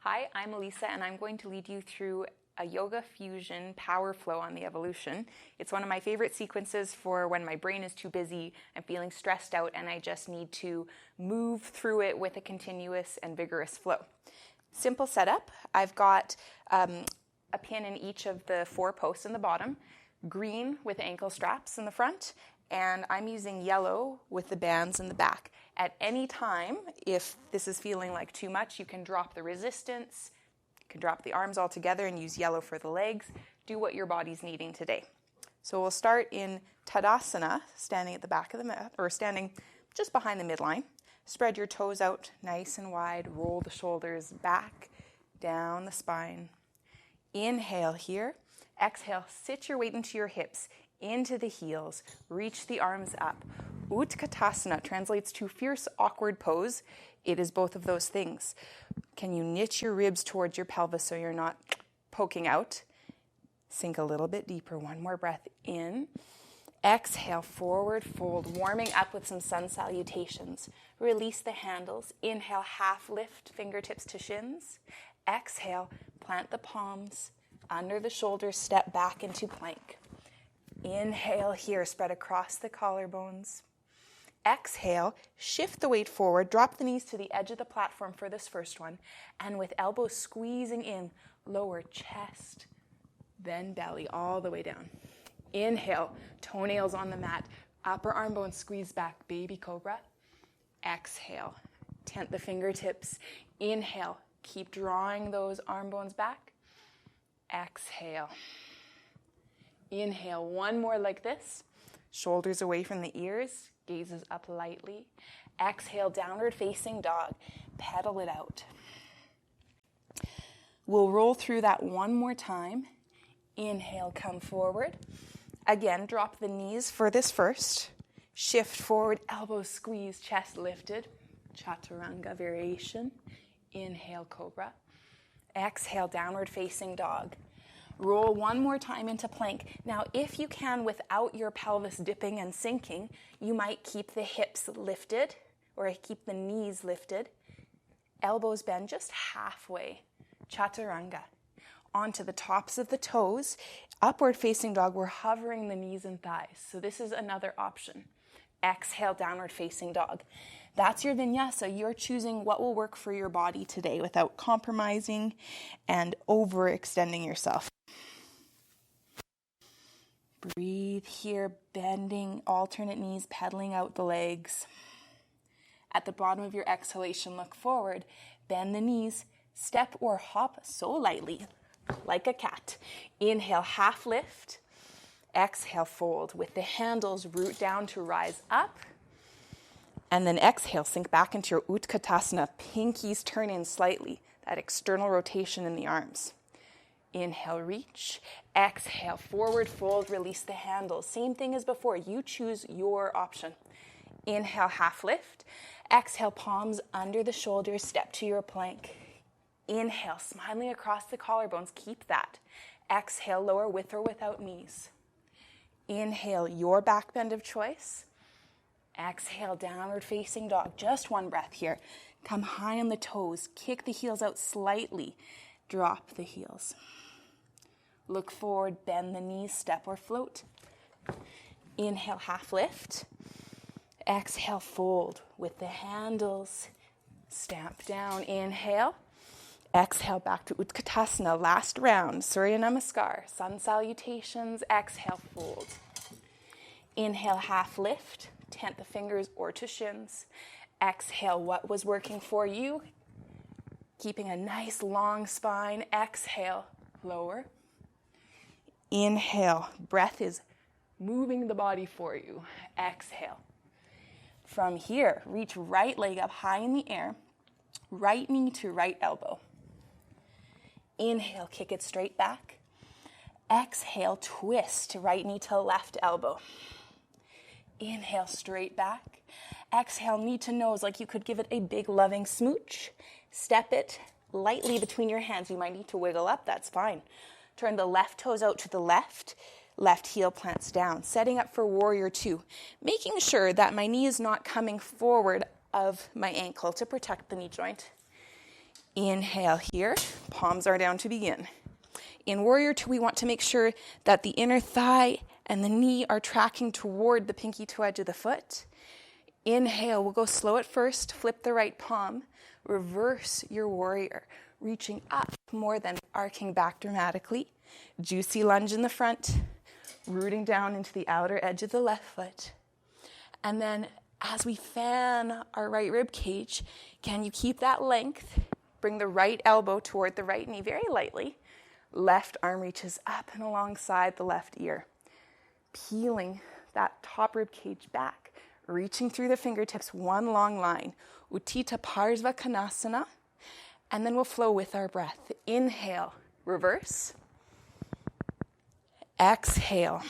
Hi, I'm Elysa, and I'm going to lead you through a yoga fusion power flow on the evolution. It's one of my favorite sequences for when my brain is too busy, I'm feeling stressed out, and I just need to move through it with a continuous and vigorous flow. Simple setup. I've got a pin in each of the 4 posts in the bottom, green with ankle straps in the front, and I'm using yellow with the bands in the back. At any time, if this is feeling like too much, you can drop the resistance, you can drop the arms all together and use yellow for the legs. Do what your body's needing today. So we'll start in Tadasana, standing at the back of the mat, or standing just behind the midline. Spread your toes out nice and wide, roll the shoulders back, down the spine. Inhale here. Exhale, sit your weight into your hips, into the heels, reach the arms up. Utkatasana translates to fierce, awkward pose. It is both of those things. Can you knit your ribs towards your pelvis so you're not poking out? Sink a little bit deeper. One more breath in. Exhale, forward fold, warming up with some sun salutations. Release the handles. Inhale, half lift, fingertips to shins. Exhale, plant the palms under the shoulders, step back into plank. Inhale here, spread across the collarbones. Exhale, shift the weight forward, drop the knees to the edge of the platform for this first one, and with elbows squeezing in, lower chest, then belly all the way down. Inhale, toenails on the mat, upper arm bones squeeze back, baby cobra. Exhale, tent the fingertips. Inhale, keep drawing those arm bones back. Exhale. Inhale, one more like this. Shoulders away from the ears, gazes up lightly. Exhale, downward facing dog. Pedal it out. We'll roll through that one more time. Inhale, come forward. Again, drop the knees for this first. Shift forward, elbows squeeze, chest lifted. Chaturanga variation. Inhale, cobra. Exhale, downward facing dog. Roll one more time into plank. Now, if you can, without your pelvis dipping and sinking, you might keep the hips lifted or keep the knees lifted. Elbows bend just halfway. Chaturanga. Onto the tops of the toes. Upward facing dog, we're hovering the knees and thighs. So this is another option. Exhale, downward facing dog. That's your vinyasa. You're choosing what will work for your body today without compromising and overextending yourself. Breathe here, bending, alternate knees, pedaling out the legs. At the bottom of your exhalation, look forward, bend the knees, step or hop so lightly, like a cat. Inhale, half lift. Exhale, fold. With the handles, root down to rise up. And then exhale, sink back into your Utkatasana. Pinkies turn in slightly, that external rotation in the arms. Inhale, reach. Exhale, forward fold, release the handles. Same thing as before. You choose your option. Inhale, half lift. Exhale, palms under the shoulders, step to your plank. Inhale, smiling across the collarbones. Keep that. Exhale, lower with or without knees. Inhale, your back bend of choice. Exhale, downward facing dog. Just one breath here. Come high on the toes. Kick the heels out slightly. Drop the heels. Look forward, bend the knees, step or float. Inhale, half lift. Exhale, fold with the handles. Stamp down. Inhale. Exhale, back to Utkatasana. Last round. Surya Namaskar. Sun salutations. Exhale, fold. Inhale, half lift. Tent the fingers or to shins. Exhale, what was working for you? Keeping a nice long spine. Exhale, lower. Inhale, breath is moving the body for you. Exhale. From here, reach right leg up high in the air. Right knee to right elbow. Inhale, kick it straight back. Exhale, twist to right knee to left elbow. Inhale, straight back. Exhale, knee to nose like you could give it a big loving smooch. Step it lightly between your hands. You might need to wiggle up, that's fine. Turn the left toes out to the left. Left heel plants down. Setting up for warrior 2. Making sure that my knee is not coming forward of my ankle to protect the knee joint. Inhale here, palms are down to begin. In Warrior Two, we want to make sure that the inner thigh and the knee are tracking toward the pinky toe edge of the foot. Inhale, we'll go slow at first, flip the right palm, reverse your warrior, reaching up more than arcing back dramatically. Juicy lunge in the front, rooting down into the outer edge of the left foot. And then as we fan our right rib cage, can you keep that length? Bring the right elbow toward the right knee very lightly. Left arm reaches up and alongside the left ear. Peeling that top rib cage back, reaching through the fingertips, one long line. Utthita Parsvakonasana. And then we'll flow with our breath. Inhale, reverse. Exhale.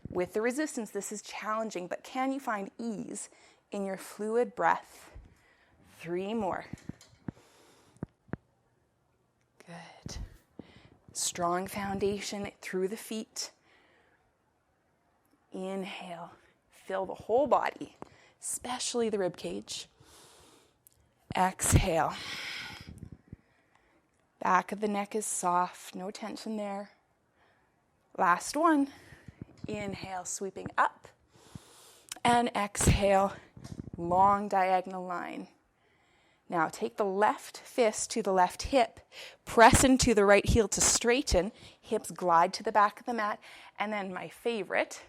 With the resistance, this is challenging, but can you find ease in your fluid breath? 3 more. Good. Strong foundation through the feet. Inhale. Fill the whole body, especially the rib cage. Exhale. Back of the neck is soft, no tension there. Last one. Inhale, sweeping up. And exhale, long diagonal line. Now take the left fist to the left hip, press into the right heel to straighten, hips glide to the back of the mat, and then my favorite,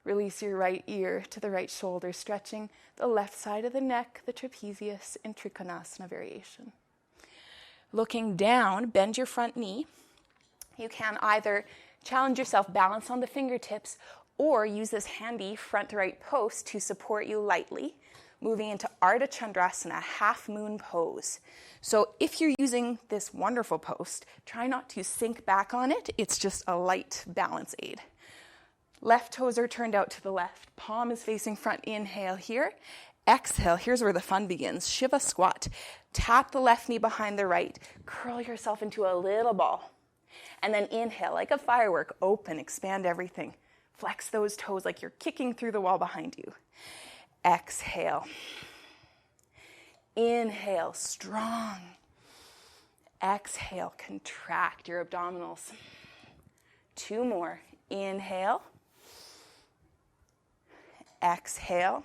release your right ear to the right shoulder, stretching the left side of the neck, the trapezius in Trikonasana variation. Looking down, bend your front knee. You can either challenge yourself, balance on the fingertips, or use this handy front to right post to support you lightly, moving into Ardha Chandrasana, half moon pose. So if you're using this wonderful post, try not to sink back on it. It's just a light balance aid. Left toes are turned out to the left. Palm is facing front. Inhale here. Exhale. Here's where the fun begins. Shiva squat. Tap the left knee behind the right. Curl yourself into a little ball. And then inhale like a firework. Open, expand everything. Flex those toes like you're kicking through the wall behind you. Exhale. Inhale, strong. Exhale, contract your abdominals. 2 more. Inhale. Exhale.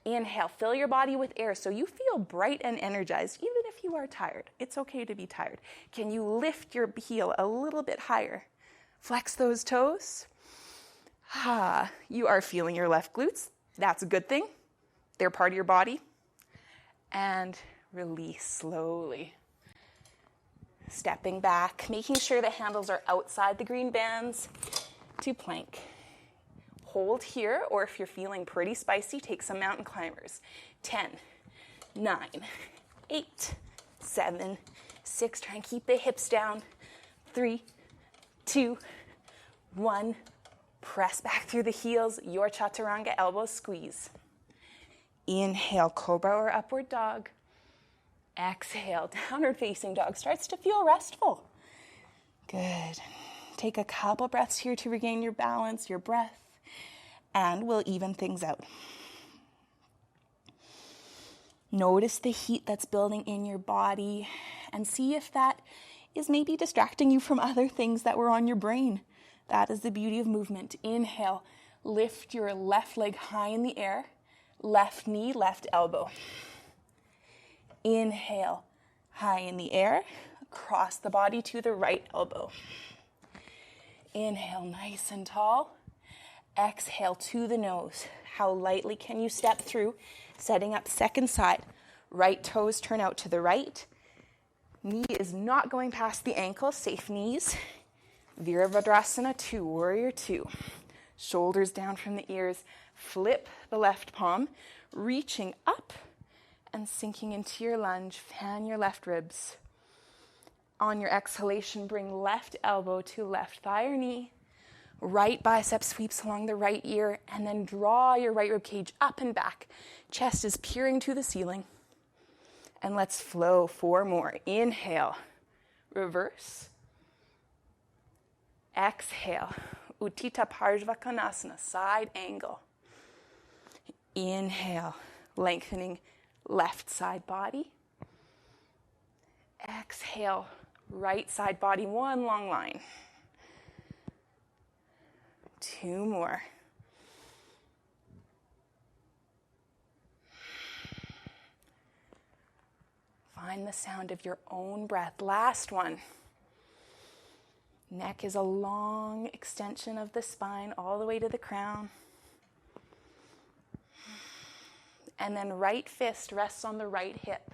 Inhale, fill your body with air so you feel bright and energized, even if you are tired. It's okay to be tired. Can you lift your heel a little bit higher? Flex those toes. You are feeling your left glutes. That's a good thing. They're part of your body. And release slowly. Stepping back, making sure the handles are outside the green bands to plank. Hold here, or if you're feeling pretty spicy, take some mountain climbers. 10, 9, 8, 7, 6. Try and keep the hips down. 3, 2, 1. Press back through the heels. Your chaturanga, elbows squeeze. Inhale, cobra or upward dog. Exhale, downward facing dog. Starts to feel restful. Good. Take a couple breaths here to regain your balance, your breath. And we'll even things out. Notice the heat that's building in your body and see if that is maybe distracting you from other things that were on your brain. That is the beauty of movement. Inhale, lift your left leg high in the air, left knee, left elbow. Inhale, high in the air, across the body to the right elbow. Inhale, nice and tall. Exhale to the nose. How lightly can you step through? Setting up second side. Right toes turn out to the right. Knee is not going past the ankle. Safe knees. Virabhadrasana 2, Warrior 2. Shoulders down from the ears. Flip the left palm. Reaching up and sinking into your lunge. Fan your left ribs. On your exhalation, bring left elbow to left thigh or knee. Right bicep sweeps along the right ear, and then draw your right rib cage up and back. Chest is peering to the ceiling. And let's flow 4 more. Inhale, reverse. Exhale, Utthita Parsvakonasana, side angle. Inhale, lengthening left side body. Exhale, right side body, one long line. 2 more. Find the sound of your own breath. Last one. Neck is a long extension of the spine all the way to the crown. And then right fist rests on the right hip.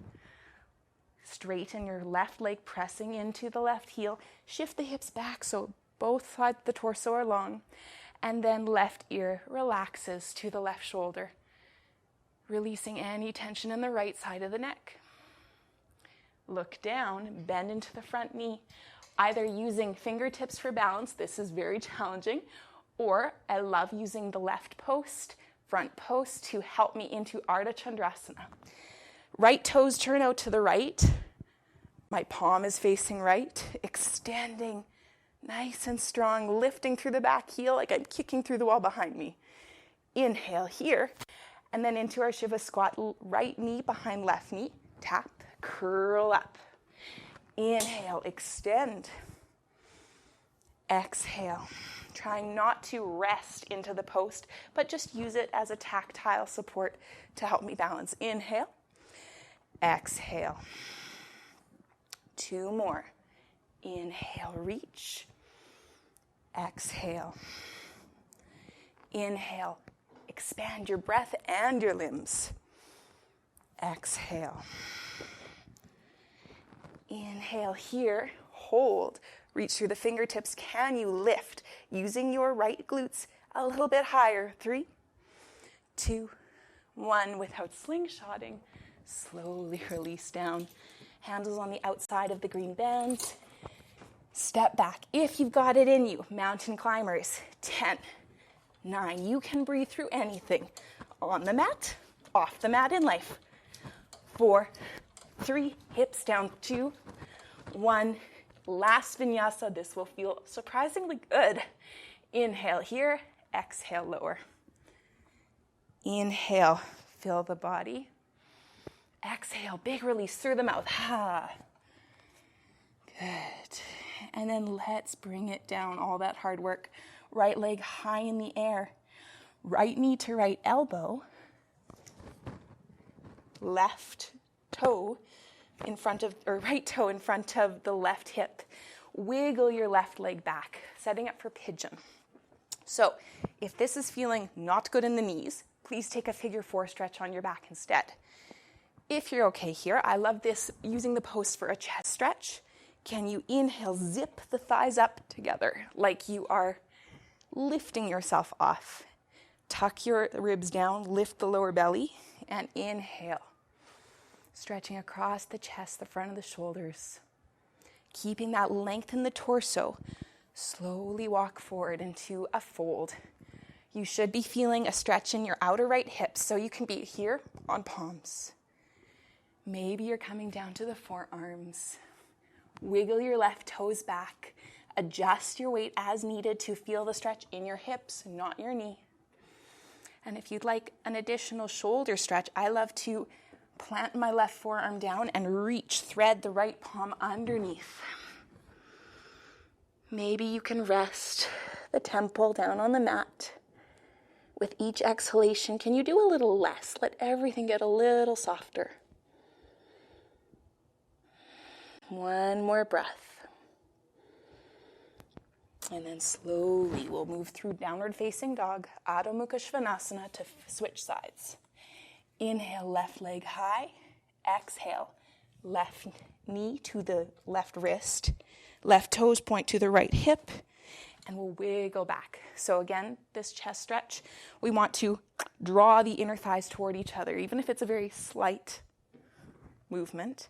Straighten your left leg, pressing into the left heel. Shift the hips back so both sides of the torso are long. And then left ear relaxes to the left shoulder, releasing any tension in the right side of the neck. Look down, bend into the front knee, either using fingertips for balance, this is very challenging, or I love using the left post, front post to help me into Ardha Chandrasana. Right toes turn out to the right. My palm is facing right, extending nice and strong, lifting through the back heel like I'm kicking through the wall behind me. Inhale here, and then into our Shiva squat, right knee behind left knee, tap, curl up. Inhale, extend. Exhale. Trying not to rest into the post, but just use it as a tactile support to help me balance. Inhale. Exhale. 2 more. Inhale, reach. Exhale. Inhale. Expand your breath and your limbs. Exhale. Inhale here. Hold. Reach through the fingertips. Can you lift using your right glutes a little bit higher? 3, 2, 1. Without slingshotting, slowly release down. Handles on the outside of the green bands. Step back. If you've got it in you, mountain climbers. 10, 9. You can breathe through anything. On the mat, off the mat in life. 4, 3, hips down. 2, 1. Last vinyasa, this will feel surprisingly good. Inhale here, exhale lower. Inhale, fill the body. Exhale, big release through the mouth. Ha. Good. And then let's bring it down, all that hard work. Right leg high in the air. Right knee to right elbow. Left toe in front of, or right toe in front of the left hip. Wiggle your left leg back, setting up for pigeon. So if this is feeling not good in the knees, please take a figure 4 stretch on your back instead. If you're okay here, I love this, using the post for a chest stretch. Can you inhale, zip the thighs up together like you are lifting yourself off. Tuck your ribs down, lift the lower belly, and inhale. Stretching across the chest, the front of the shoulders. Keeping that length in the torso. Slowly walk forward into a fold. You should be feeling a stretch in your outer right hips, so you can be here on palms. Maybe you're coming down to the forearms. Wiggle your left toes back. Adjust your weight as needed to feel the stretch in your hips, not your knee. And if you'd like an additional shoulder stretch, I love to plant my left forearm down and reach, thread the right palm underneath. Maybe you can rest the temple down on the mat. With each exhalation, can you do a little less? Let everything get a little softer. 1 more breath. And then slowly we'll move through downward facing dog, Adho Mukha Svanasana, to switch sides. Inhale, left leg high. Exhale, left knee to the left wrist. Left toes point to the right hip. And we'll wiggle back. So again, this chest stretch, we want to draw the inner thighs toward each other, even if it's a very slight movement.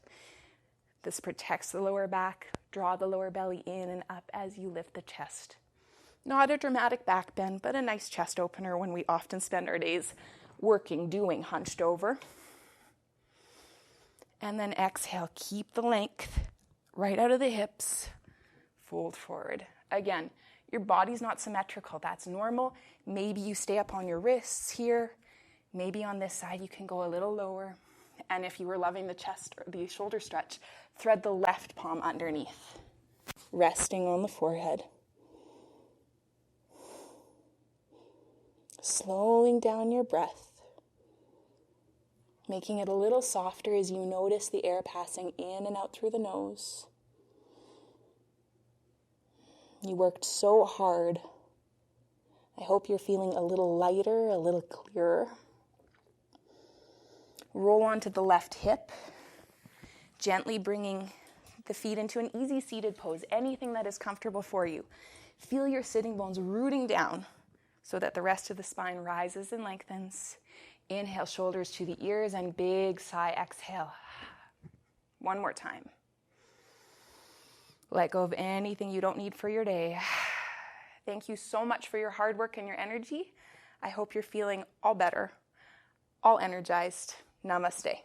This protects the lower back. Draw the lower belly in and up as you lift the chest. Not a dramatic back bend, but a nice chest opener when we often spend our days working, doing, hunched over. And then exhale, keep the length right out of the hips. Fold forward. Again, your body's not symmetrical. That's normal. Maybe you stay up on your wrists here. Maybe on this side you can go a little lower. And if you were loving the chest or the shoulder stretch, thread the left palm underneath, resting on the forehead. Slowing down your breath, making it a little softer as you notice the air passing in and out through the nose. You worked so hard. I hope you're feeling a little lighter, a little clearer. Roll onto the left hip, gently bringing the feet into an easy seated pose, anything that is comfortable for you. Feel your sitting bones rooting down so that the rest of the spine rises and lengthens. Inhale, shoulders to the ears, and big sigh, exhale. One more time. Let go of anything you don't need for your day. Thank you so much for your hard work and your energy. I hope you're feeling all better, all energized. Namaste.